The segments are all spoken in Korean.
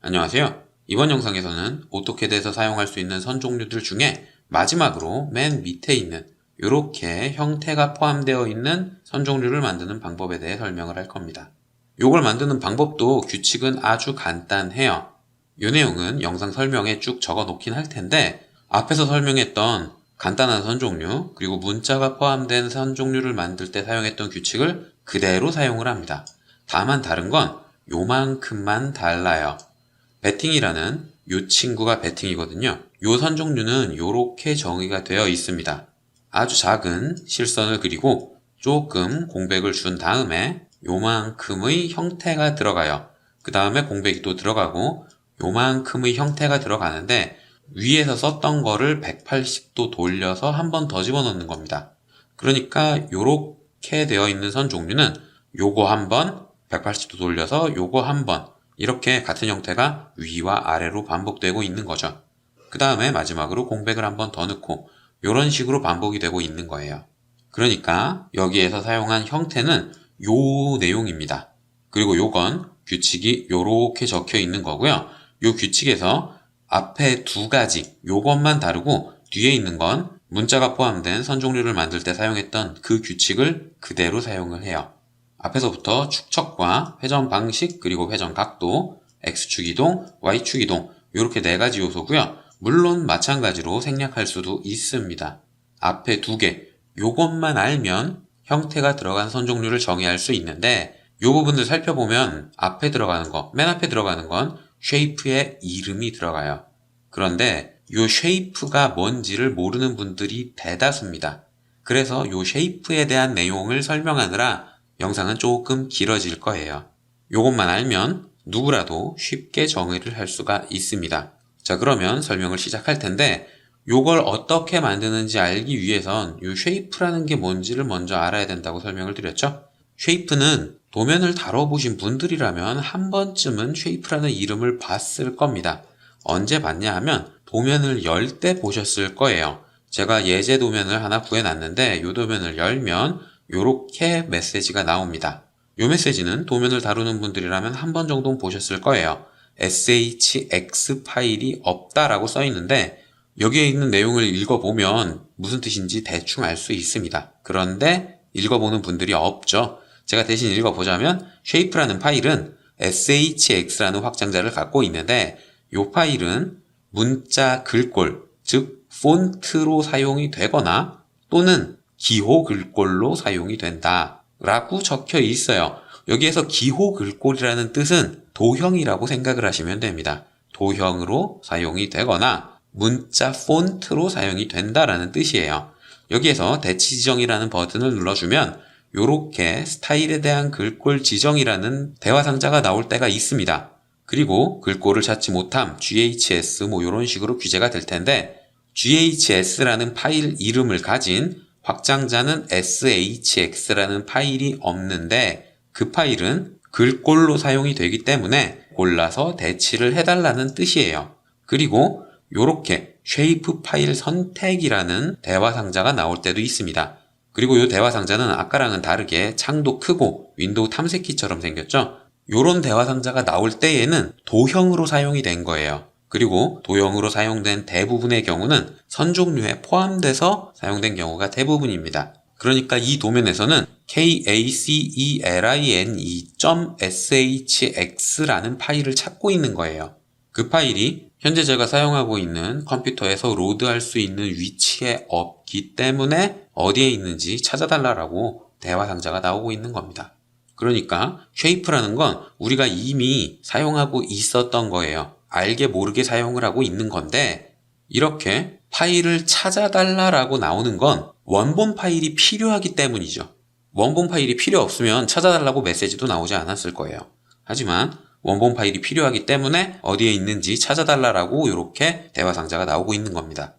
안녕하세요. 이번 영상에서는 오토캐드에서 사용할 수 있는 선 종류들 중에 마지막으로 맨 밑에 있는 이렇게 형태가 포함되어 있는 선 종류를 만드는 방법에 대해 설명을 할 겁니다. 이걸 만드는 방법도 규칙은 아주 간단해요. 이 내용은 영상 설명에 쭉 적어 놓긴 할 텐데 앞에서 설명했던 간단한 선 종류 그리고 문자가 포함된 선 종류를 만들 때 사용했던 규칙을 그대로 사용을 합니다. 다만 다른 건 요만큼만 달라요. 배팅이라는 요 친구가 배팅이거든요. 요 선 종류는 요렇게 정의가 되어 있습니다. 아주 작은 실선을 그리고 조금 공백을 준 다음에 요만큼의 형태가 들어가요. 그 다음에 공백이 또 들어가고 요만큼의 형태가 들어가는데 위에서 썼던 거를 180도 돌려서 한 번 더 집어넣는 겁니다. 그러니까 요렇게 되어 있는 선 종류는 요거 한 번, 180도 돌려서 요거 한 번, 이렇게 같은 형태가 위와 아래로 반복되고 있는 거죠. 그 다음에 마지막으로 공백을 한 번 더 넣고 이런 식으로 반복이 되고 있는 거예요. 그러니까 여기에서 사용한 형태는 요 내용입니다. 그리고 요건 규칙이 요렇게 적혀 있는 거고요. 요 규칙에서 앞에 두 가지 요것만 다르고 뒤에 있는 건 문자가 포함된 선 종류를 만들 때 사용했던 그 규칙을 그대로 사용을 해요. 앞에서부터 축척과 회전 방식 그리고 회전 각도, X축 이동, Y축 이동 이렇게 네 가지 요소고요. 물론 마찬가지로 생략할 수도 있습니다. 앞에 두 개, 요것만 알면 형태가 들어간 선 종류를 정의할 수 있는데 요 부분들 살펴보면 앞에 들어가는 거, 맨 앞에 들어가는 건 쉐이프의 이름이 들어가요. 그런데 요 쉐이프가 뭔지를 모르는 분들이 대다수입니다. 그래서 요 쉐이프에 대한 내용을 설명하느라 영상은 조금 길어질 거예요. 요것만 알면 누구라도 쉽게 정의를 할 수가 있습니다. 자, 그러면 설명을 시작할 텐데 요걸 어떻게 만드는지 알기 위해선 요 쉐이프라는 게 뭔지를 먼저 알아야 된다고 설명을 드렸죠. 쉐이프는 도면을 다뤄보신 분들이라면 한 번쯤은 쉐이프라는 이름을 봤을 겁니다. 언제 봤냐 하면 도면을 열 때 보셨을 거예요. 제가 예제 도면을 하나 구해놨는데 요 도면을 열면 요렇게 메시지가 나옵니다. 요 메시지는 도면을 다루는 분들이라면 한 번 정도는 보셨을 거예요. shx 파일이 없다라고 써 있는데 여기에 있는 내용을 읽어보면 무슨 뜻인지 대충 알 수 있습니다. 그런데 읽어보는 분들이 없죠. 제가 대신 읽어보자면 shape라는 파일은 shx라는 확장자를 갖고 있는데 요 파일은 문자 글꼴, 즉 폰트로 사용이 되거나 또는 기호 글꼴로 사용이 된다 라고 적혀 있어요. 여기에서 기호 글꼴이라는 뜻은 도형이라고 생각을 하시면 됩니다. 도형으로 사용이 되거나 문자 폰트로 사용이 된다라는 뜻이에요. 여기에서 대치 지정이라는 버튼을 눌러주면 이렇게 스타일에 대한 글꼴 지정이라는 대화 상자가 나올 때가 있습니다. 그리고 글꼴을 찾지 못함, GHS 뭐 이런 식으로 규제가 될 텐데 GHS라는 파일 이름을 가진 확장자는 shx라는 파일이 없는데 그 파일은 글꼴로 사용이 되기 때문에 골라서 대치를 해달라는 뜻이에요. 그리고 이렇게 쉐이프 파일 선택이라는 대화 상자가 나올 때도 있습니다. 그리고 이 대화 상자는 아까랑은 다르게 창도 크고 윈도우 탐색키처럼 생겼죠. 이런 대화 상자가 나올 때에는 도형으로 사용이 된 거예요. 그리고 도형으로 사용된 대부분의 경우는 선 종류에 포함돼서 사용된 경우가 대부분입니다. 그러니까 이 도면에서는 kaceline.shx라는 파일을 찾고 있는 거예요. 그 파일이 현재 제가 사용하고 있는 컴퓨터에서 로드할 수 있는 위치에 없기 때문에 어디에 있는지 찾아달라고 대화 상자가 나오고 있는 겁니다. 그러니까 쉐이프라는 건 우리가 이미 사용하고 있었던 거예요. 알게 모르게 사용을 하고 있는 건데 이렇게 파일을 찾아달라고 나오는 건 원본 파일이 필요하기 때문이죠. 원본 파일이 필요 없으면 찾아달라고 메시지도 나오지 않았을 거예요. 하지만 원본 파일이 필요하기 때문에 어디에 있는지 찾아달라고 이렇게 대화 상자가 나오고 있는 겁니다.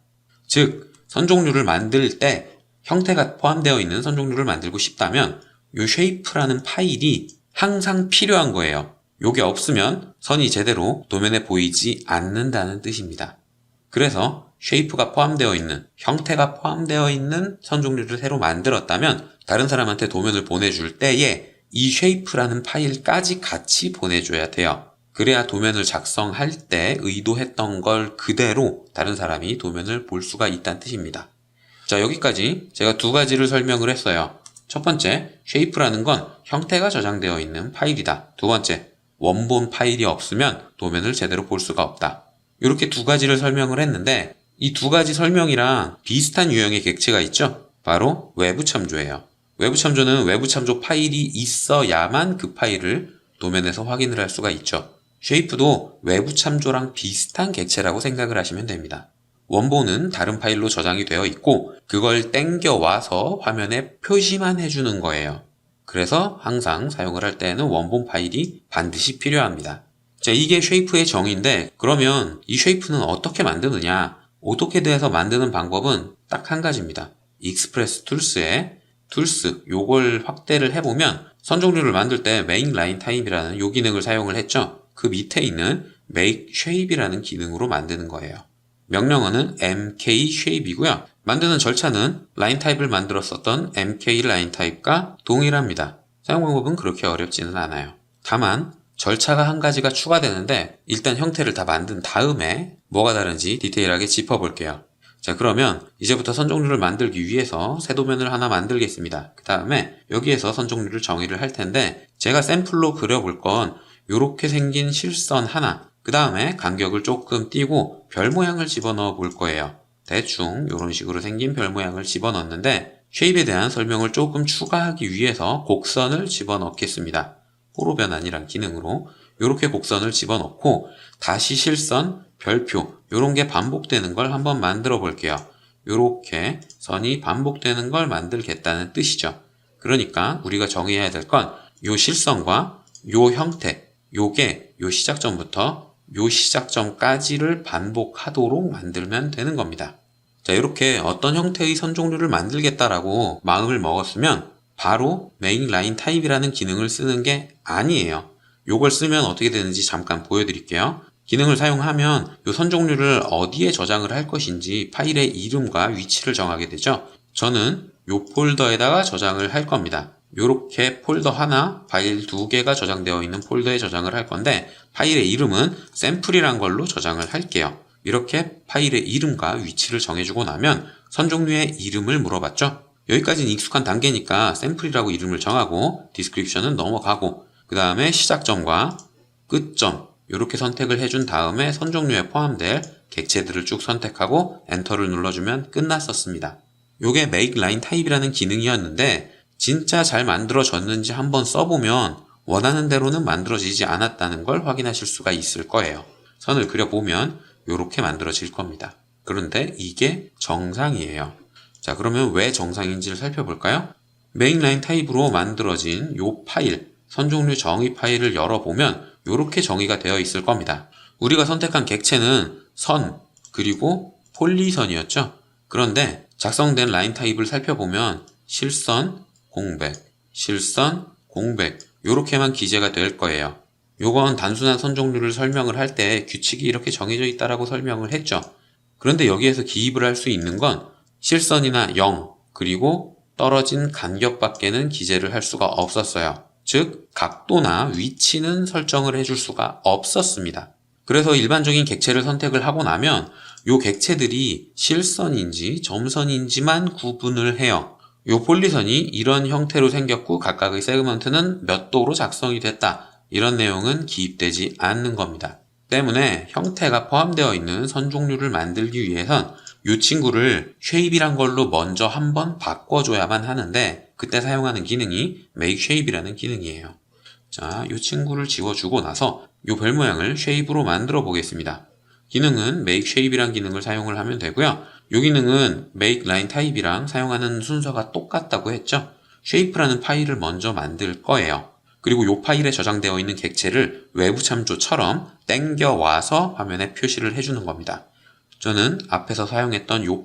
즉, 선 종류를 만들 때 형태가 포함되어 있는 선 종류를 만들고 싶다면 이 쉐이프라는 파일이 항상 필요한 거예요. 요게 없으면 선이 제대로 도면에 보이지 않는다는 뜻입니다. 그래서 쉐이프가 포함되어 있는, 형태가 포함되어 있는 선 종류를 새로 만들었다면 다른 사람한테 도면을 보내줄 때에 이 쉐이프라는 파일까지 같이 보내줘야 돼요. 그래야 도면을 작성할 때 의도했던 걸 그대로 다른 사람이 도면을 볼 수가 있다는 뜻입니다. 자, 여기까지 제가 두 가지를 설명을 했어요. 첫 번째, 쉐이프라는 건 형태가 저장되어 있는 파일이다. 두 번째, 원본 파일이 없으면 도면을 제대로 볼 수가 없다. 이렇게 두 가지를 설명을 했는데 이 두 가지 설명이랑 비슷한 유형의 객체가 있죠? 바로 외부 참조예요. 외부 참조는 외부 참조 파일이 있어야만 그 파일을 도면에서 확인을 할 수가 있죠. 쉐이프도 외부 참조랑 비슷한 객체라고 생각을 하시면 됩니다. 원본은 다른 파일로 저장이 되어 있고 그걸 땡겨와서 화면에 표시만 해주는 거예요. 그래서 항상 사용을 할 때는 원본 파일이 반드시 필요합니다. 자, 이게 쉐이프의 정의인데 그러면 이 쉐이프는 어떻게 만드느냐? 오토캐드에서 만드는 방법은 딱 한 가지입니다. 익스프레스 툴스에 툴스 요걸 확대를 해보면 선 종류를 만들 때 메인 라인 타입이라는 요 기능을 사용을 했죠. 그 밑에 있는 make shape이라는 기능으로 만드는 거예요. 명령어는 mk shape이고요. 만드는 절차는 라인 타입을 만들었었던 mk 라인 타입과 동일합니다. 사용 방법은 그렇게 어렵지는 않아요. 다만 절차가 한 가지가 추가되는데 일단 형태를 다 만든 다음에 뭐가 다른지 디테일하게 짚어볼게요. 자, 그러면 이제부터 선 종류를 만들기 위해서 새 도면을 하나 만들겠습니다. 그 다음에 여기에서 선 종류를 정의를 할 텐데 제가 샘플로 그려볼 건 이렇게 생긴 실선 하나, 그 다음에 간격을 조금 띄고 별 모양을 집어넣어 볼 거예요. 대충 이런 식으로 생긴 별 모양을 집어넣는데 쉐입에 대한 설명을 조금 추가하기 위해서 곡선을 집어넣겠습니다. 호로 변환이란 기능으로 이렇게 곡선을 집어넣고 다시 실선, 별표 이런 게 반복되는 걸 한번 만들어 볼게요. 이렇게 선이 반복되는 걸 만들겠다는 뜻이죠. 그러니까 우리가 정의해야 될 건 이 실선과 이 형태, 요게 요 시작점부터 요 시작점까지를 반복하도록 만들면 되는 겁니다. 자, 이렇게 어떤 형태의 선 종류를 만들겠다라고 마음을 먹었으면 바로 메인 라인 타입이라는 기능을 쓰는 게 아니에요. 요걸 쓰면 어떻게 되는지 잠깐 보여드릴게요. 기능을 사용하면 이 선 종류를 어디에 저장을 할 것인지 파일의 이름과 위치를 정하게 되죠. 저는 이 폴더에다가 저장을 할 겁니다. 이렇게 폴더 하나, 파일 두 개가 저장되어 있는 폴더에 저장을 할 건데 파일의 이름은 샘플이란 걸로 저장을 할게요. 이렇게 파일의 이름과 위치를 정해주고 나면 선 종류의 이름을 물어봤죠. 여기까지는 익숙한 단계니까 샘플이라고 이름을 정하고 디스크립션은 넘어가고 그 다음에 시작점과 끝점 이렇게 선택을 해준 다음에 선 종류에 포함될 객체들을 쭉 선택하고 엔터를 눌러주면 끝났었습니다. 요게 make line type이라는 기능이었는데 진짜 잘 만들어졌는지 한번 써보면 원하는 대로는 만들어지지 않았다는 걸 확인하실 수가 있을 거예요. 선을 그려보면 이렇게 만들어질 겁니다. 그런데 이게 정상이에요. 자, 그러면 왜 정상인지를 살펴볼까요? 메인 라인 타입으로 만들어진 이 파일, 선 종류 정의 파일을 열어보면 이렇게 정의가 되어 있을 겁니다. 우리가 선택한 객체는 선, 그리고 폴리선이었죠. 그런데 작성된 라인 타입을 살펴보면 실선, 공백, 실선, 공백 이렇게만 기재가 될 거예요. 요건 단순한 선 종류를 설명을 할 때 규칙이 이렇게 정해져 있다라고 설명을 했죠. 그런데 여기에서 기입을 할 수 있는 건 실선이나 0 그리고 떨어진 간격밖에는 기재를 할 수가 없었어요. 즉 각도나 위치는 설정을 해줄 수가 없었습니다. 그래서 일반적인 객체를 선택을 하고 나면 요 객체들이 실선인지 점선인지만 구분을 해요. 요 폴리선이 이런 형태로 생겼고 각각의 세그먼트는 몇 도로 작성이 됐다. 이런 내용은 기입되지 않는 겁니다. 때문에 형태가 포함되어 있는 선 종류를 만들기 위해선 이 친구를 shape이란 걸로 먼저 한번 바꿔줘야만 하는데 그때 사용하는 기능이 make shape이라는 기능이에요. 자, 이 친구를 지워주고 나서 이 별 모양을 shape로 만들어 보겠습니다. 기능은 make shape이란 기능을 사용을 하면 되고요. 이 기능은 make line type이랑 사용하는 순서가 똑같다고 했죠. shape라는 파일을 먼저 만들 거예요. 그리고 이 파일에 저장되어 있는 객체를 외부 참조처럼 땡겨와서 화면에 표시를 해주는 겁니다. 저는 앞에서 사용했던 요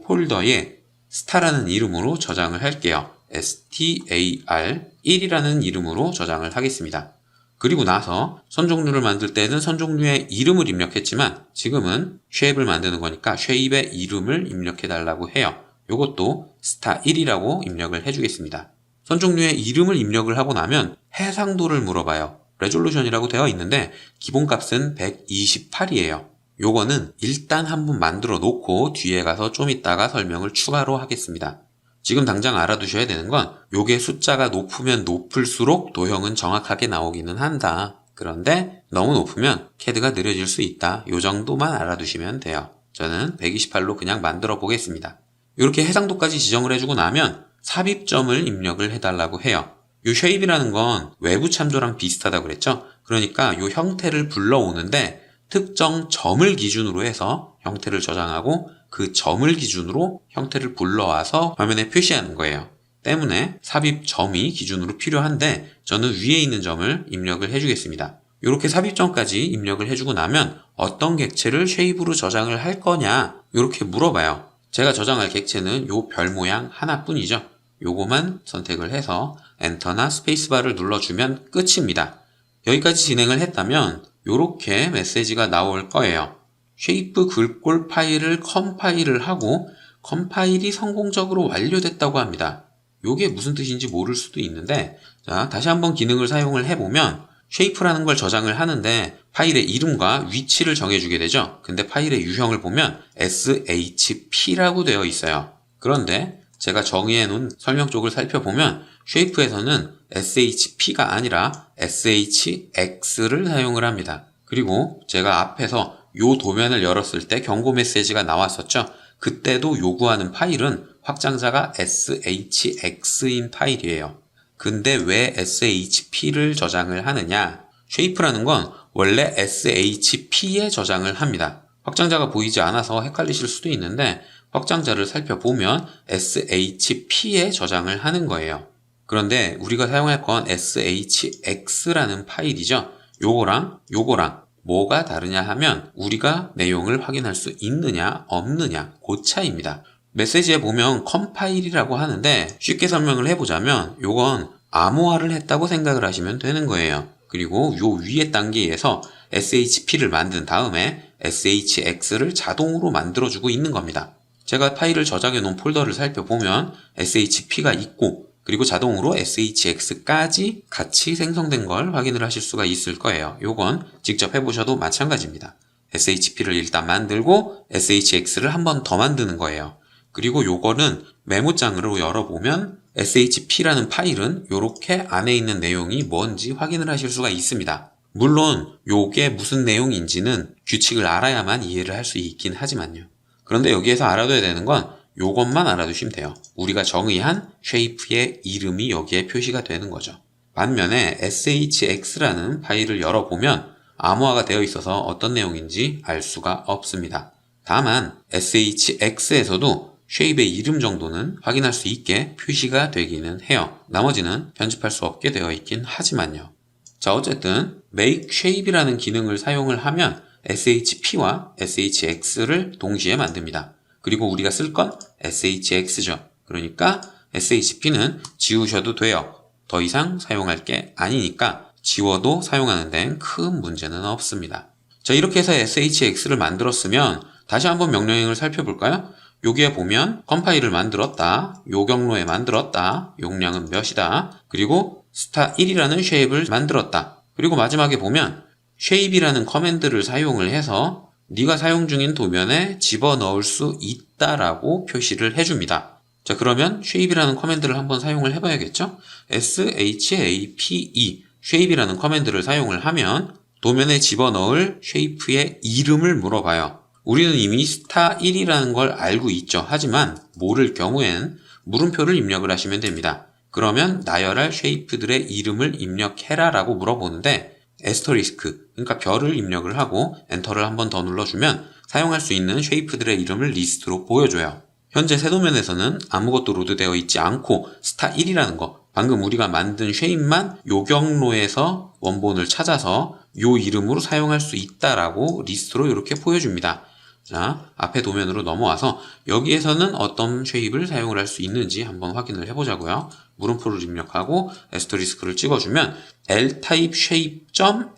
폴더에 star라는 이름으로 저장을 할게요. star 1이라는 이름으로 저장을 하겠습니다. 그리고 나서 선 종류를 만들 때는 선 종류의 이름을 입력했지만 지금은 shape을 만드는 거니까 shape의 이름을 입력해 달라고 해요. 요것도 star1이라고 입력을 해주겠습니다. 선 종류의 이름을 입력을 하고 나면 해상도를 물어봐요. 레졸루션이라고 되어 있는데 기본값은 128이에요. 요거는 일단 한번 만들어 놓고 뒤에 가서 좀 이따가 설명을 추가로 하겠습니다. 지금 당장 알아두셔야 되는 건 요게 숫자가 높으면 높을수록 도형은 정확하게 나오기는 한다. 그런데 너무 높으면 CAD가 느려질 수 있다. 요 정도만 알아두시면 돼요. 저는 128로 그냥 만들어 보겠습니다. 이렇게 해상도까지 지정을 해주고 나면 삽입점을 입력을 해달라고 해요. 요 shape이라는 건 외부 참조랑 비슷하다고 그랬죠? 그러니까 요 형태를 불러오는데 특정 점을 기준으로 해서 형태를 저장하고 그 점을 기준으로 형태를 불러와서 화면에 표시하는 거예요. 때문에 삽입점이 기준으로 필요한데 저는 위에 있는 점을 입력을 해주겠습니다. 이렇게 삽입점까지 입력을 해주고 나면 어떤 객체를 쉐입으로 저장을 할 거냐 이렇게 물어봐요. 제가 저장할 객체는 요 별 모양 하나뿐이죠. 요거만 선택을 해서 엔터나 스페이스바를 눌러주면 끝입니다. 여기까지 진행을 했다면 이렇게 메시지가 나올 거예요. 쉐이프 글꼴 파일을 컴파일을 하고 컴파일이 성공적으로 완료됐다고 합니다. 이게 무슨 뜻인지 모를 수도 있는데 자, 다시 한번 기능을 사용을 해보면 쉐이프라는 걸 저장을 하는데 파일의 이름과 위치를 정해주게 되죠. 근데 파일의 유형을 보면 shp라고 되어 있어요. 그런데 제가 정의해놓은 설명 쪽을 살펴보면 쉐이프에서는 shp가 아니라 shx를 사용을 합니다. 그리고 제가 앞에서 요 도면을 열었을 때 경고 메시지가 나왔었죠. 그때도 요구하는 파일은 확장자가 shx인 파일이에요. 근데 왜 shp를 저장을 하느냐? 쉐이프라는 건 원래 shp에 저장을 합니다. 확장자가 보이지 않아서 헷갈리실 수도 있는데 확장자를 살펴보면 shp에 저장을 하는 거예요. 그런데 우리가 사용할 건 shx라는 파일이죠. 요거랑 뭐가 다르냐 하면 우리가 내용을 확인할 수 있느냐 없느냐 그 차이입니다. 메시지에 보면 컴파일이라고 하는데 쉽게 설명을 해보자면 요건 암호화를 했다고 생각을 하시면 되는 거예요. 그리고 요 위에 단계에서 shp를 만든 다음에 shx를 자동으로 만들어주고 있는 겁니다. 제가 파일을 저장해 놓은 폴더를 살펴보면 shp가 있고 그리고 자동으로 shx까지 같이 생성된 걸 확인을 하실 수가 있을 거예요. 요건 직접 해보셔도 마찬가지입니다. shp를 일단 만들고 shx를 한 번 더 만드는 거예요. 그리고 요거는 메모장으로 열어보면 shp라는 파일은 요렇게 안에 있는 내용이 뭔지 확인을 하실 수가 있습니다. 물론 요게 무슨 내용인지는 규칙을 알아야만 이해를 할 수 있긴 하지만요. 그런데 여기에서 알아둬야 되는 건 요것만 알아두시면 돼요. 우리가 정의한 쉐이프의 이름이 여기에 표시가 되는 거죠. 반면에 shx라는 파일을 열어보면 암호화가 되어 있어서 어떤 내용인지 알 수가 없습니다. 다만 shx에서도 쉐입의 이름 정도는 확인할 수 있게 표시가 되기는 해요. 나머지는 편집할 수 없게 되어 있긴 하지만요. 자, 어쨌든 make shape이라는 기능을 사용을 하면 shp와 shx를 동시에 만듭니다. 그리고 우리가 쓸 건 shx죠. 그러니까 shp는 지우셔도 돼요. 더 이상 사용할 게 아니니까 지워도 사용하는 데는 큰 문제는 없습니다. 자, 이렇게 해서 shx를 만들었으면 다시 한번 명령행을 살펴볼까요? 여기에 보면 컴파일을 만들었다, 요 경로에 만들었다, 용량은 몇이다, 그리고 star1이라는 쉐입을 만들었다. 그리고 마지막에 보면 shape이라는 커맨드를 사용을 해서 네가 사용 중인 도면에 집어넣을 수 있다라고 표시를 해줍니다. 자, 그러면 shape이라는 커맨드를 한번 사용을 해봐야겠죠? shape, shape이라는 커맨드를 사용을 하면 도면에 집어넣을 쉐이프의 이름을 물어봐요. 우리는 이미 star1이라는 걸 알고 있죠. 하지만 모를 경우엔 물음표를 입력을 하시면 됩니다. 그러면 나열할 쉐이프들의 이름을 입력해라 라고 물어보는데 에스터리스크, 그러니까 별을 입력을 하고 엔터를 한 번 더 눌러주면 사용할 수 있는 쉐이프들의 이름을 리스트로 보여줘요. 현재 새 도면에서는 아무것도 로드되어 있지 않고 star1이라는 거, 방금 우리가 만든 쉐입만 요 경로에서 원본을 찾아서 요 이름으로 사용할 수 있다라고 리스트로 이렇게 보여줍니다. 자, 앞에 도면으로 넘어와서 여기에서는 어떤 쉐입을 사용을 할 수 있는지 한번 확인을 해보자고요. 물음표를 입력하고 에스터리스크를 찍어주면 ltype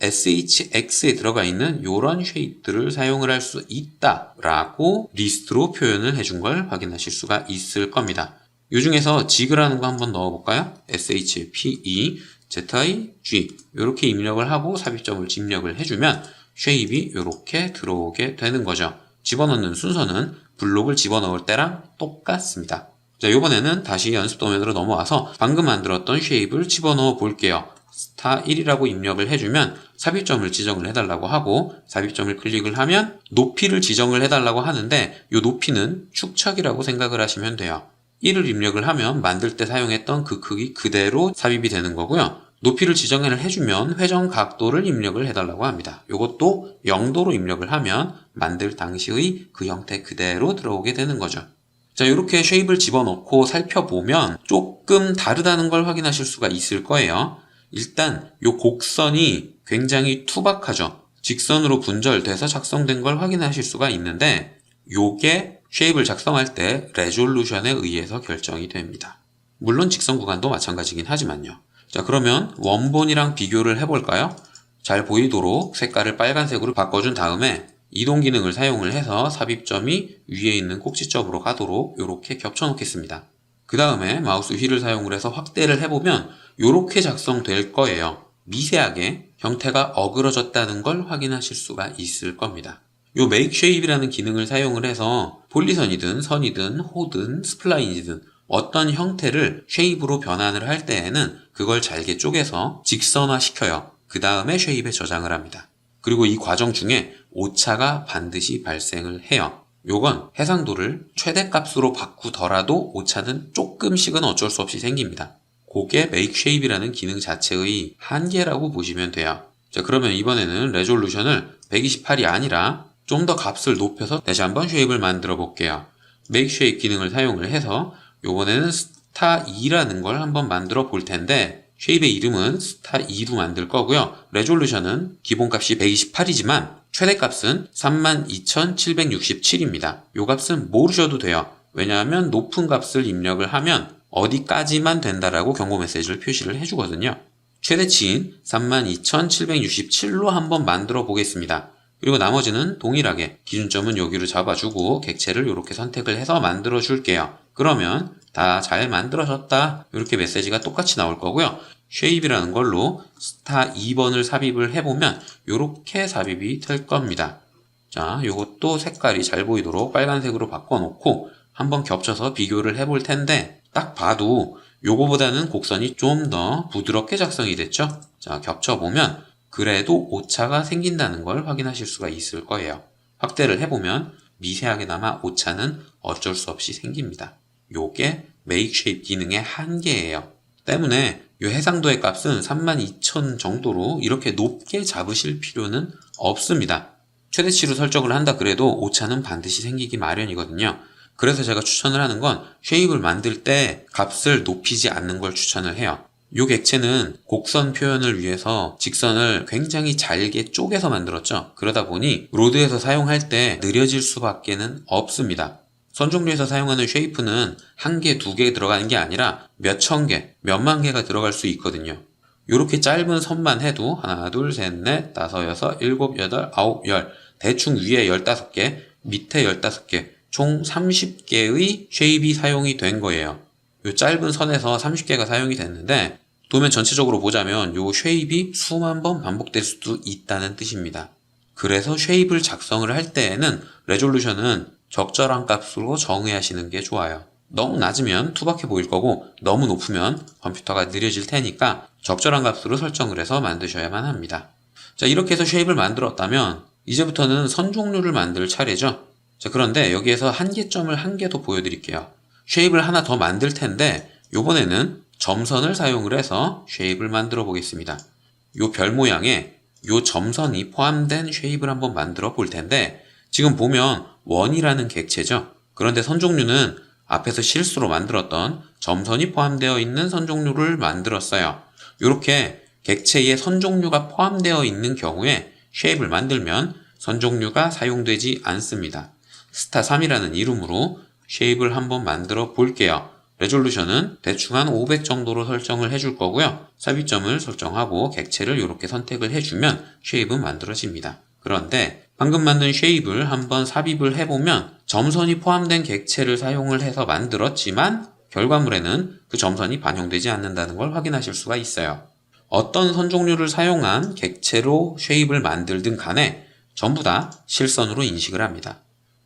shape.shx에 들어가 있는 이런 쉐입들을 사용을 할 수 있다라고 리스트로 표현을 해준 걸 확인하실 수가 있을 겁니다. 이 중에서 지그라는 거 한번 넣어볼까요? shpe. ZIG 이렇게 입력을 하고 삽입점을 입력을 해주면 쉐입이 이렇게 들어오게 되는 거죠. 집어넣는 순서는 블록을 집어넣을 때랑 똑같습니다. 자, 이번에는 다시 연습 도면으로 넘어와서 방금 만들었던 쉐입을 집어넣어 볼게요. star1이라고 입력을 해주면 삽입점을 지정을 해달라고 하고 삽입점을 클릭을 하면 높이를 지정을 해달라고 하는데 이 높이는 축척이라고 생각을 하시면 돼요. 1을 입력을 하면 만들 때 사용했던 그 크기 그대로 삽입이 되는 거고요. 높이를 지정을 해주면 회전 각도를 입력을 해달라고 합니다. 이것도 0도로 입력을 하면 만들 당시의 그 형태 그대로 들어오게 되는 거죠. 자, 이렇게 쉐입을 집어넣고 살펴보면 조금 다르다는 걸 확인하실 수가 있을 거예요. 일단 이 곡선이 굉장히 투박하죠. 직선으로 분절돼서 작성된 걸 확인하실 수가 있는데 요게 쉐입을 작성할 때 레졸루션에 의해서 결정이 됩니다. 물론 직선 구간도 마찬가지긴 하지만요. 자, 그러면 원본이랑 비교를 해볼까요? 잘 보이도록 색깔을 빨간색으로 바꿔준 다음에 이동 기능을 사용을 해서 삽입점이 위에 있는 꼭지점으로 가도록 이렇게 겹쳐 놓겠습니다. 그 다음에 마우스 휠을 사용을 해서 확대를 해보면 이렇게 작성될 거예요. 미세하게 형태가 어그러졌다는 걸 확인하실 수가 있을 겁니다. 이 Make Shape이라는 기능을 사용을 해서 폴리선이든 선이든 호든 스플라인이든 어떤 형태를 쉐입으로 변환을 할 때에는 그걸 잘게 쪼개서 직선화 시켜요. 그 다음에 쉐입에 저장을 합니다. 그리고 이 과정 중에 오차가 반드시 발생을 해요. 요건 해상도를 최대값으로 바꾸더라도 오차는 조금씩은 어쩔 수 없이 생깁니다. 그게 Make Shape이라는 기능 자체의 한계라고 보시면 돼요. 자, 그러면 이번에는 레졸루션을 128이 아니라 좀 더 값을 높여서 다시 한번 쉐입을 만들어 볼게요. Make Shape 기능을 사용을 해서 요번에는 star2라는 걸 한번 만들어 볼 텐데 쉐입의 이름은 star2로 만들 거고요. 레졸루션은 기본값이 128이지만 최대값은 32,767입니다. 요 값은 모르셔도 돼요. 왜냐하면 높은 값을 입력을 하면 어디까지만 된다라고 경고 메시지를 표시를 해주거든요. 최대치인 32,767로 한번 만들어 보겠습니다. 그리고 나머지는 동일하게 기준점은 여기로 잡아주고 객체를 이렇게 선택을 해서 만들어 줄게요. 그러면 다 잘 만들어졌다 이렇게 메시지가 똑같이 나올 거고요. 쉐입이라는 걸로 스타 2번을 삽입을 해보면 이렇게 삽입이 될 겁니다. 자, 이것도 색깔이 잘 보이도록 빨간색으로 바꿔놓고 한번 겹쳐서 비교를 해볼 텐데 딱 봐도 요거보다는 곡선이 좀 더 부드럽게 작성이 됐죠? 자, 겹쳐보면 그래도 오차가 생긴다는 걸 확인하실 수가 있을 거예요. 확대를 해보면 미세하게나마 오차는 어쩔 수 없이 생깁니다. 요게 Make Shape 기능의 한계예요. 때문에 이 해상도의 값은 32,000 정도로 이렇게 높게 잡으실 필요는 없습니다. 최대치로 설정을 한다 그래도 오차는 반드시 생기기 마련이거든요. 그래서 제가 추천을 하는 건 쉐입을 만들 때 값을 높이지 않는 걸 추천을 해요. 이 객체는 곡선 표현을 위해서 직선을 굉장히 잘게 쪼개서 만들었죠. 그러다 보니 로드에서 사용할 때 느려질 수밖에는 없습니다. 선 종류에서 사용하는 쉐이프는 한 개, 두 개 들어가는 게 아니라 몇 천 개, 몇만 개가 들어갈 수 있거든요. 이렇게 짧은 선만 해도 하나, 둘, 셋, 넷, 다섯, 여섯, 일곱, 여덟, 아홉, 열 대충 위에 15개, 밑에 15개 총 30개의 쉐입이 사용이 된 거예요. 이 짧은 선에서 30개가 사용이 됐는데 도면 전체적으로 보자면 이 쉐입이 수만 번 반복될 수도 있다는 뜻입니다. 그래서 쉐입을 작성을 할 때에는 레졸루션은 적절한 값으로 정의하시는 게 좋아요. 너무 낮으면 투박해 보일 거고 너무 높으면 컴퓨터가 느려질 테니까 적절한 값으로 설정을 해서 만드셔야만 합니다. 자, 이렇게 해서 쉐입을 만들었다면 이제부터는 선 종류를 만들 차례죠. 자, 그런데 여기에서 한계점을 한 개 더 보여드릴게요. 쉐입을 하나 더 만들 텐데 이번에는 점선을 사용을 해서 쉐입을 만들어 보겠습니다. 요 별 모양에 요 점선이 포함된 쉐입을 한번 만들어 볼 텐데 지금 보면 원이라는 객체죠. 그런데 선 종류는 앞에서 실수로 만들었던 점선이 포함되어 있는 선 종류를 만들었어요. 이렇게 객체에 선 종류가 포함되어 있는 경우에 쉐입을 만들면 선 종류가 사용되지 않습니다. 스타3이라는 이름으로 쉐입을 한번 만들어 볼게요. 레졸루션은 대충 한 500 정도로 설정을 해줄 거고요. 삽입점을 설정하고 객체를 이렇게 선택을 해주면 쉐입은 만들어집니다. 그런데 방금 만든 쉐입을 한번 삽입을 해보면 점선이 포함된 객체를 사용을 해서 만들었지만 결과물에는 그 점선이 반영되지 않는다는 걸 확인하실 수가 있어요. 어떤 선 종류를 사용한 객체로 쉐입을 만들든 간에 전부 다 실선으로 인식을 합니다.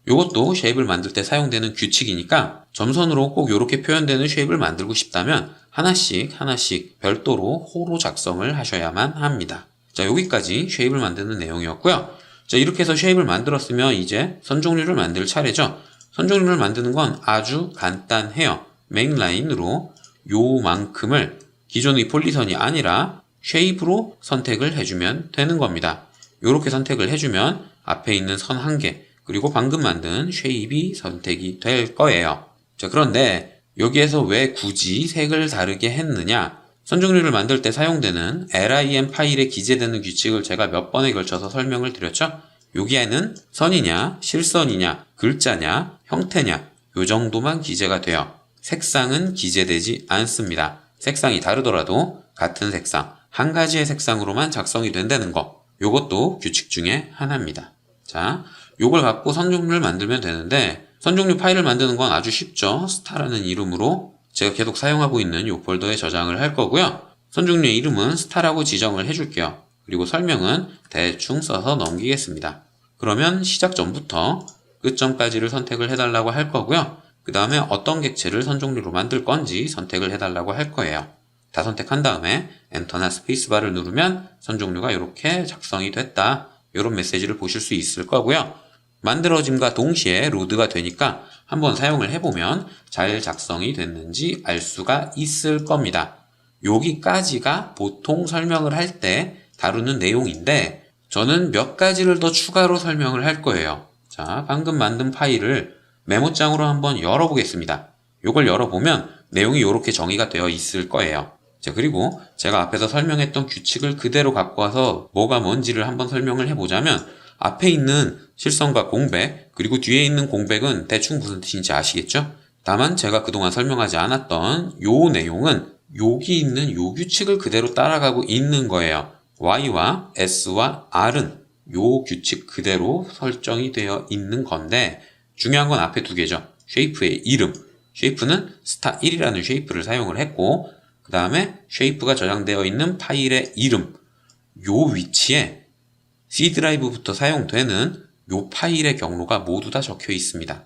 이것도 쉐입을 만들 때 사용되는 규칙이니까 점선으로 꼭 이렇게 표현되는 쉐입을 만들고 싶다면 하나씩 별도로 호로 작성을 하셔야만 합니다. 자, 여기까지 쉐입을 만드는 내용이었고요. 자, 이렇게 해서 쉐입을 만들었으면 이제 선 종류를 만들 차례죠. 선 종류를 만드는 건 아주 간단해요. 메인 라인으로 요만큼을 기존의 폴리선이 아니라 쉐입으로 선택을 해주면 되는 겁니다. 이렇게 선택을 해주면 앞에 있는 선 한 개, 그리고 방금 만든 쉐입이 선택이 될 거예요. 자, 그런데 여기에서 왜 굳이 색을 다르게 했느냐? 선 종류를 만들 때 사용되는 lim 파일에 기재되는 규칙을 제가 몇 번에 걸쳐서 설명을 드렸죠? 여기에는 선이냐, 실선이냐, 글자냐, 형태냐 요 정도만 기재가 돼요. 색상은 기재되지 않습니다. 색상이 다르더라도 같은 색상, 한 가지의 색상으로만 작성이 된다는 거. 요것도 규칙 중에 하나입니다. 자, 요걸 갖고 선 종류를 만들면 되는데 선 종류 파일을 만드는 건 아주 쉽죠. 스타라는 이름으로 제가 계속 사용하고 있는 요 폴더에 저장을 할 거고요. 선 종류의 이름은 스타라고 지정을 해줄게요. 그리고 설명은 대충 써서 넘기겠습니다. 그러면 시작 전부터 끝점까지를 선택을 해달라고 할 거고요. 그 다음에 어떤 객체를 선 종류로 만들 건지 선택을 해달라고 할 거예요. 다 선택한 다음에 엔터나 스페이스바를 누르면 선 종류가 이렇게 작성이 됐다. 이런 메시지를 보실 수 있을 거고요. 만들어짐과 동시에 로드가 되니까 한번 사용을 해보면 잘 작성이 됐는지 알 수가 있을 겁니다. 여기까지가 보통 설명을 할 때 다루는 내용인데 저는 몇 가지를 더 추가로 설명을 할 거예요. 자, 방금 만든 파일을 메모장으로 한번 열어보겠습니다. 이걸 열어보면 내용이 이렇게 정의가 되어 있을 거예요. 자, 그리고 제가 앞에서 설명했던 규칙을 그대로 갖고 와서 뭐가 뭔지를 한번 설명을 해보자면 앞에 있는 실선과 공백, 그리고 뒤에 있는 공백은 대충 무슨 뜻인지 아시겠죠? 다만 제가 그동안 설명하지 않았던 요 내용은 여기 있는 요 규칙을 그대로 따라가고 있는 거예요. Y와 S와 R은 요 규칙 그대로 설정이 되어 있는 건데 중요한 건 앞에 두 개죠. 쉐이프의 이름. 쉐이프는 star1이라는 쉐이프를 사용을 했고 그 다음에 쉐이프가 저장되어 있는 파일의 이름. 요 위치에 C 드라이브부터 사용되는 요 파일의 경로가 모두 다 적혀 있습니다.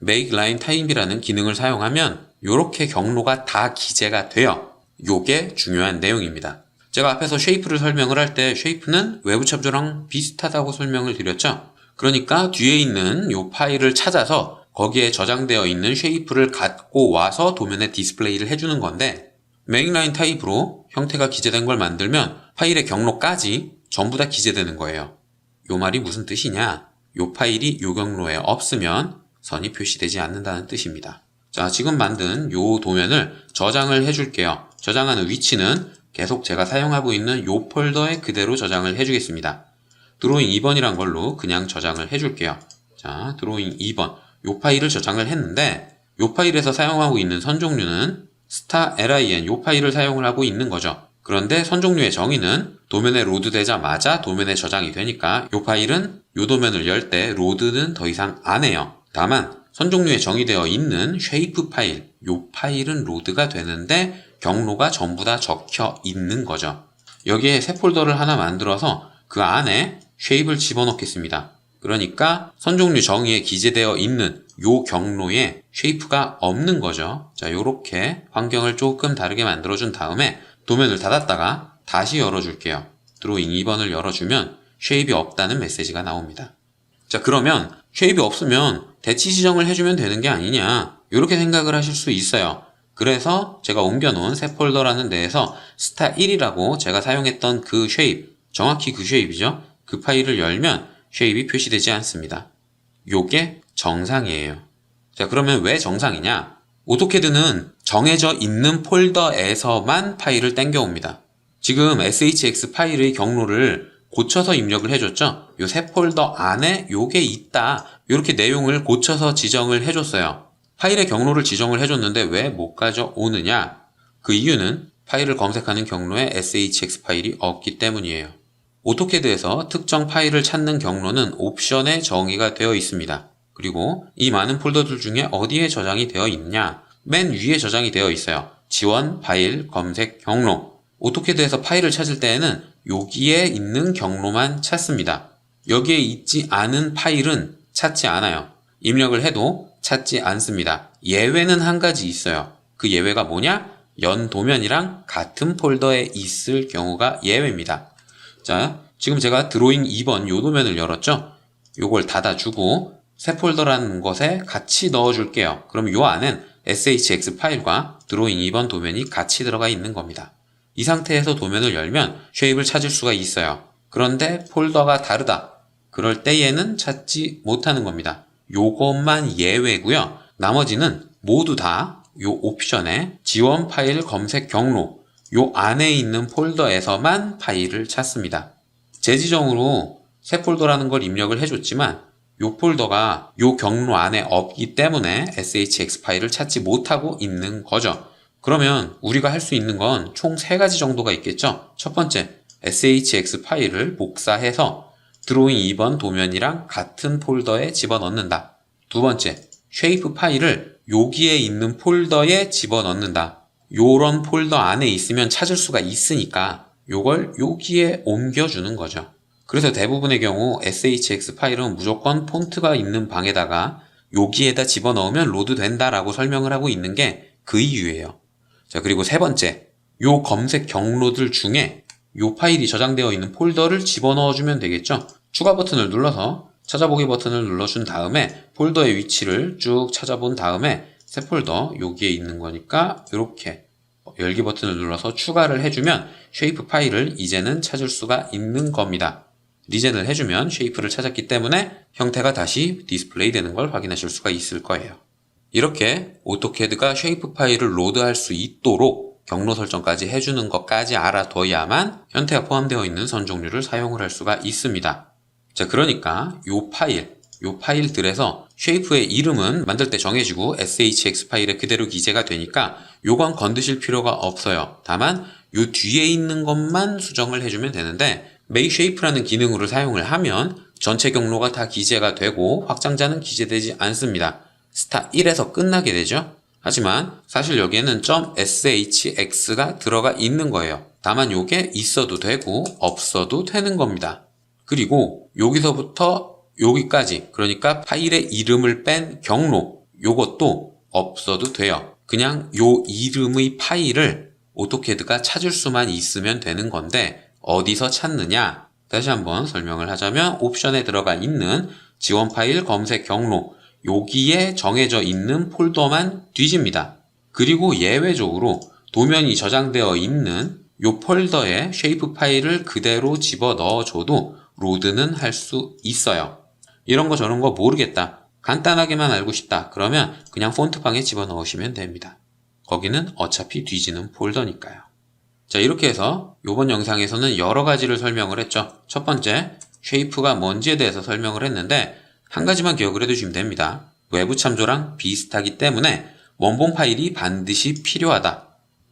make line type이라는 기능을 사용하면 요렇게 경로가 다 기재가 돼요. 요게 중요한 내용입니다. 제가 앞에서 쉐이프를 설명을 할 때 쉐이프는 외부 참조랑 비슷하다고 설명을 드렸죠. 그러니까 뒤에 있는 요 파일을 찾아서 거기에 저장되어 있는 쉐이프를 갖고 와서 도면에 디스플레이를 해주는 건데 메인라인 타입으로 형태가 기재된 걸 만들면 파일의 경로까지 전부 다 기재되는 거예요. 요 말이 무슨 뜻이냐? 요 파일이 요 경로에 없으면 선이 표시되지 않는다는 뜻입니다. 자, 지금 만든 요 도면을 저장을 해줄게요. 저장하는 위치는 계속 제가 사용하고 있는 요 폴더에 그대로 저장을 해주겠습니다. 드로잉 2번이란 걸로 그냥 저장을 해줄게요. 자, 드로잉 2번. 요 파일을 저장을 했는데 요 파일에서 사용하고 있는 선 종류는 star.lin 요 파일을 사용을 하고 있는 거죠. 그런데 선 종류의 정의는 도면에 로드되자마자 도면에 저장이 되니까 요 파일은 요 도면을 열 때 로드는 더 이상 안 해요. 다만 선 종류에 정의되어 있는 쉐이프 파일, 요 파일은 로드가 되는데 경로가 전부 다 적혀 있는 거죠. 여기에 새 폴더를 하나 만들어서 그 안에 쉐입을 집어넣겠습니다. 그러니까 선 종류 정의에 기재되어 있는 요 경로에 쉐이프가 없는 거죠. 자, 요렇게 환경을 조금 다르게 만들어준 다음에 도면을 닫았다가 다시 열어줄게요. 드로잉 2번을 열어주면 쉐입이 없다는 메시지가 나옵니다. 자, 그러면 쉐입이 없으면 대치 지정을 해주면 되는 게 아니냐 이렇게 생각을 하실 수 있어요. 그래서 제가 옮겨놓은 새 폴더라는 데에서 star1이라고 제가 사용했던 그 쉐입, 정확히 그 쉐입이죠. 그 파일을 열면 쉐입이 표시되지 않습니다. 요게 정상이에요. 자, 그러면 왜 정상이냐? 오토캐드는 정해져 있는 폴더에서만 파일을 땡겨옵니다. 지금 shx 파일의 경로를 고쳐서 입력을 해줬죠? 요 새 폴더 안에 요게 있다. 이렇게 내용을 고쳐서 지정을 해줬어요. 파일의 경로를 지정을 해줬는데 왜 못 가져오느냐? 그 이유는 파일을 검색하는 경로에 shx 파일이 없기 때문이에요. 오토캐드에서 특정 파일을 찾는 경로는 옵션에 정의가 되어 있습니다. 그리고 이 많은 폴더들 중에 어디에 저장이 되어 있냐? 맨 위에 저장이 되어 있어요. 지원, 파일, 검색, 경로. 오토캐드에서 파일을 찾을 때에는 여기에 있는 경로만 찾습니다. 여기에 있지 않은 파일은 찾지 않아요. 입력을 해도 찾지 않습니다. 예외는 한 가지 있어요. 그 예외가 뭐냐? 연도면이랑 같은 폴더에 있을 경우가 예외입니다. 자, 지금 제가 드로잉 2번 요 도면을 열었죠? 요걸 닫아주고 새 폴더라는 것에 같이 넣어줄게요. 그럼 요 안엔 shx 파일과 드로잉 2번 도면이 같이 들어가 있는 겁니다. 이 상태에서 도면을 열면 쉐입을 찾을 수가 있어요. 그런데 폴더가 다르다. 그럴 때에는 찾지 못하는 겁니다. 요것만 예외고요. 나머지는 모두 다 요 옵션에 지원 파일 검색 경로 요 안에 있는 폴더에서만 파일을 찾습니다. 제 지정으로 새 폴더라는 걸 입력을 해줬지만 요 폴더가 요 경로 안에 없기 때문에 shx 파일을 찾지 못하고 있는 거죠. 그러면 우리가 할 수 있는 건 총 3가지 정도가 있겠죠. 첫 번째, shx 파일을 복사해서 드로잉 2번 도면이랑 같은 폴더에 집어넣는다. 두 번째, 쉐이프 파일을 여기에 있는 폴더에 집어넣는다. 요런 폴더 안에 있으면 찾을 수가 있으니까 요걸 여기에 옮겨주는 거죠. 그래서 대부분의 경우 shx 파일은 무조건 폰트가 있는 방에다가 여기에다 집어넣으면 로드 된다라고 설명을 하고 있는 게 그 이유예요. 자, 그리고 세 번째, 요 검색 경로들 중에 요 파일이 저장되어 있는 폴더를 집어넣어주면 되겠죠. 추가 버튼을 눌러서 찾아보기 버튼을 눌러준 다음에 폴더의 위치를 쭉 찾아본 다음에 새 폴더 여기에 있는 거니까 이렇게 열기 버튼을 눌러서 추가를 해주면 쉐이프 파일을 이제는 찾을 수가 있는 겁니다. 리젠을 해주면 쉐이프를 찾았기 때문에 형태가 다시 디스플레이 되는 걸 확인하실 수가 있을 거예요. 이렇게 오토캐드가 쉐이프 파일을 로드할 수 있도록 경로 설정까지 해주는 것까지 알아둬야만 형태가 포함되어 있는 선 종류를 사용을 할 수가 있습니다. 자, 그러니까 요 파일들에서 쉐이프의 이름은 만들 때 정해지고 shx 파일에 그대로 기재가 되니까 요건 건드실 필요가 없어요. 다만 요 뒤에 있는 것만 수정을 해주면 되는데 make shape라는 기능으로 사용을 하면 전체 경로가 다 기재가 되고 확장자는 기재되지 않습니다. 스타 1에서 끝나게 되죠. 하지만 사실 여기에는 .shx가 들어가 있는 거예요. 다만 요게 있어도 되고 없어도 되는 겁니다. 그리고 여기서부터 여기까지, 그러니까 파일의 이름을 뺀 경로, 요것도 없어도 돼요. 그냥 요 이름의 파일을 오토캐드가 찾을 수만 있으면 되는 건데 어디서 찾느냐? 다시 한번 설명을 하자면 옵션에 들어가 있는 지원 파일 검색 경로, 여기에 정해져 있는 폴더만 뒤집니다. 그리고 예외적으로 도면이 저장되어 있는 요 폴더에 쉐이프 파일을 그대로 집어넣어줘도 로드는 할 수 있어요. 이런 거 저런 거 모르겠다. 간단하게만 알고 싶다. 그러면 그냥 폰트방에 집어넣으시면 됩니다. 거기는 어차피 뒤지는 폴더니까요. 자, 이렇게 해서 이번 영상에서는 여러 가지를 설명을 했죠. 첫 번째, 쉐이프가 뭔지에 대해서 설명을 했는데 한 가지만 기억을 해두시면 됩니다. 외부 참조랑 비슷하기 때문에 원본 파일이 반드시 필요하다.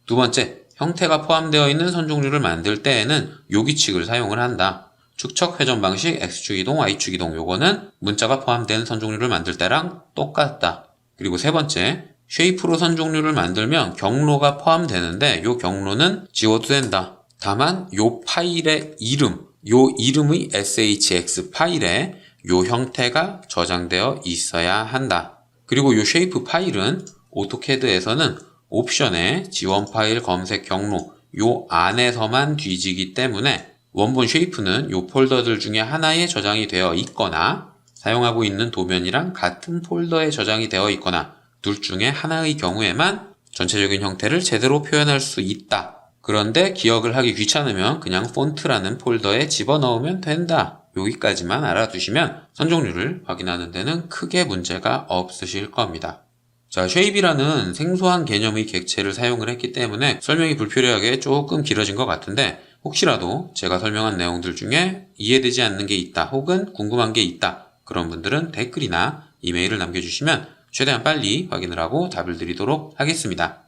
두 번째, 형태가 포함되어 있는 선 종류를 만들 때에는 요 규칙을 사용을 한다. 축척 회전 방식 X축 이동, Y축 이동, 요거는 문자가 포함된 선 종류를 만들 때랑 똑같다. 그리고 세 번째, 쉐이프로 선 종류를 만들면 경로가 포함되는데 요 경로는 지워도 된다. 다만 요 파일의 이름, 요 이름의 shx 파일에 요 형태가 저장되어 있어야 한다. 그리고 요 쉐이프 파일은 오토캐드에서는 옵션에 지원 파일 검색 경로 요 안에서만 뒤지기 때문에 원본 쉐이프는 요 폴더들 중에 하나에 저장이 되어 있거나 사용하고 있는 도면이랑 같은 폴더에 저장이 되어 있거나 둘 중에 하나의 경우에만 전체적인 형태를 제대로 표현할 수 있다. 그런데 기억을 하기 귀찮으면 그냥 폰트라는 폴더에 집어넣으면 된다. 여기까지만 알아두시면 선 종류를 확인하는 데는 크게 문제가 없으실 겁니다. 자, 쉐입이라는 생소한 개념의 객체를 사용을 했기 때문에 설명이 불필요하게 조금 길어진 것 같은데 혹시라도 제가 설명한 내용들 중에 이해되지 않는 게 있다 혹은 궁금한 게 있다 그런 분들은 댓글이나 이메일을 남겨주시면 최대한 빨리 확인을 하고 답을 드리도록 하겠습니다.